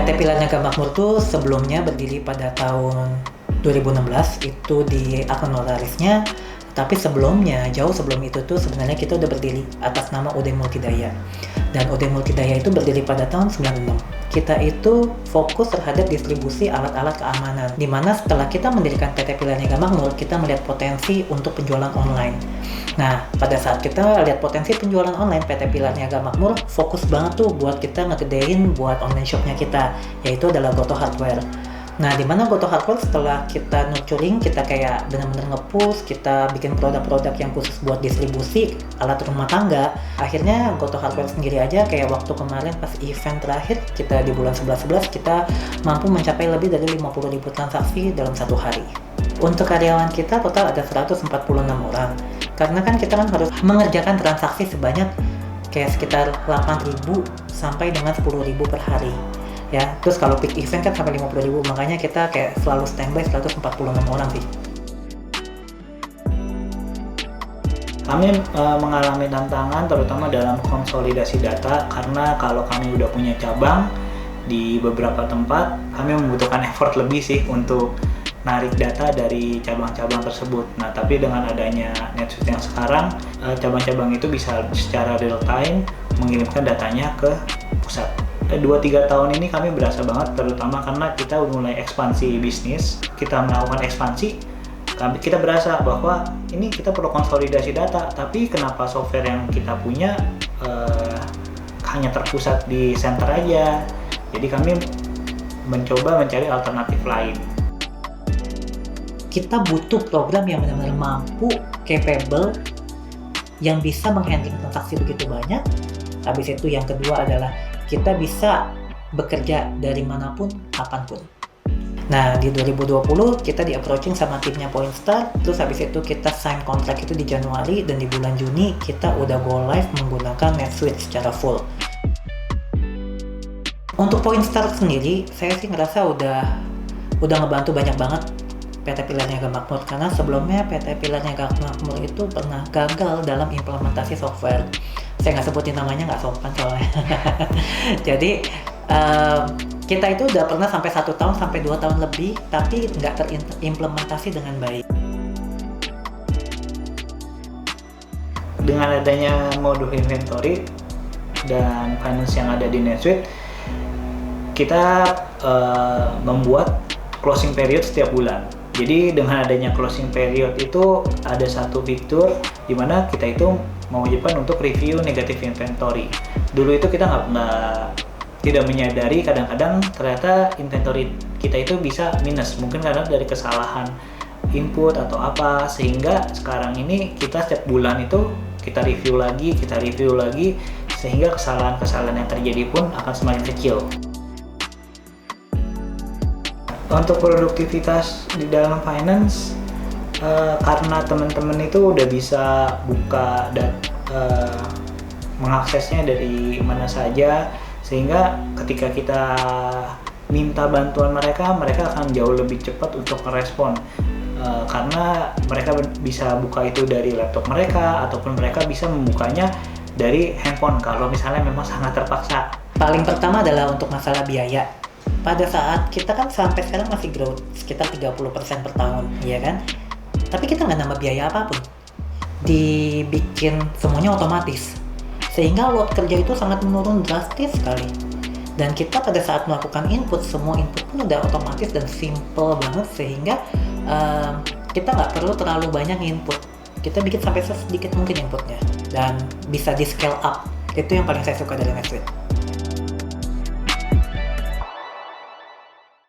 PT Pilar Niaga Makmur tuh sebelumnya berdiri pada tahun 2016 itu di akun notarisnya, tapi sebelumnya, jauh sebelum itu tuh sebenarnya kita udah berdiri atas nama UD Multidaya. Dan UD Multidaya itu berdiri pada tahun 96. Kita itu fokus terhadap distribusi alat-alat keamanan, dimana setelah kita mendirikan PT Pilar Niaga Makmur, kita melihat potensi untuk penjualan online. Nah, pada saat kita lihat potensi penjualan online, PT Pilar Niaga Makmur fokus banget tuh buat kita ngegedein buat online shopnya kita, yaitu adalah Goto Hardware. Nah, dimana Goto Hardware setelah kita nurturing, kita kayak benar-benar nge-push, kita bikin produk-produk yang khusus buat distribusi alat rumah tangga. Akhirnya Goto Hardware sendiri aja kayak waktu kemarin pas event terakhir kita di bulan 11 kita mampu mencapai lebih dari 50.000 transaksi dalam satu hari. Untuk karyawan kita total ada 146 orang. Karena kan kita kan harus mengerjakan transaksi sebanyak kayak sekitar 8.000 sampai dengan 10.000 per hari. Ya, terus kalau peak event kan sampai 50.000, makanya kita kayak selalu standby 146 orang sih. Kami mengalami tantangan terutama dalam konsolidasi data, karena kalau kami udah punya cabang di beberapa tempat, kami membutuhkan effort lebih sih untuk narik data dari cabang-cabang tersebut. Nah, tapi dengan adanya NetSuite yang sekarang, cabang-cabang itu bisa secara real time mengirimkan datanya ke pusat. 2-3 tahun ini kami berasa banget, terutama karena kita mulai ekspansi bisnis, kita melakukan ekspansi, kita berasa bahwa ini kita perlu konsolidasi data, tapi kenapa software yang kita punya hanya terpusat di center aja. Jadi kami mencoba mencari alternatif lain. Kita butuh program yang benar-benar mampu, capable, yang bisa menghandling transaksi begitu banyak. Habis itu yang kedua adalah kita bisa bekerja dari manapun, kapanpun. Nah, di 2020 kita di-approaching sama timnya Pointstar, terus habis itu kita sign kontrak itu di Januari, dan di bulan Juni kita udah go live menggunakan NetSuite secara full. Untuk Pointstar sendiri, saya sih ngerasa udah ngebantu banyak banget PT Pilar Niaga Makmur, karena sebelumnya PT Pilar Niaga Makmur itu pernah gagal dalam implementasi software. Saya nggak sebutin namanya, nggak sopan soalnya. Jadi kita itu udah pernah sampai 1 tahun sampai 2 tahun lebih, tapi nggak terimplementasi dengan baik. Dengan adanya modul inventory dan finance yang ada di NetSuite, kita membuat closing period setiap bulan. Jadi dengan adanya closing period itu ada satu fitur di mana kita itu mewajibkan untuk review negative inventory. Dulu itu kita tidak menyadari, kadang-kadang ternyata inventory kita itu bisa minus, mungkin karena dari kesalahan input atau apa, sehingga sekarang ini kita setiap bulan itu kita review lagi, sehingga kesalahan-kesalahan yang terjadi pun akan semakin kecil. Untuk produktivitas di dalam finance, karena teman-teman itu udah bisa buka dan mengaksesnya dari mana saja, sehingga ketika kita minta bantuan mereka akan jauh lebih cepat untuk merespon, karena mereka bisa buka itu dari laptop mereka, ataupun mereka bisa membukanya dari handphone kalau misalnya memang sangat terpaksa. Paling pertama adalah untuk masalah biaya. Pada saat kita kan sampai sekarang masih growth sekitar 30% per tahun, ya kan? Tapi kita nggak nambah biaya apapun. Dibikin semuanya otomatis. Sehingga load kerja itu sangat menurun drastis sekali. Dan kita pada saat melakukan input, semua input pun udah otomatis dan simple banget, sehingga kita nggak perlu terlalu banyak input. Kita bikin sampai sedikit mungkin inputnya. Dan bisa di scale up. Itu yang paling saya suka dari NetSuite.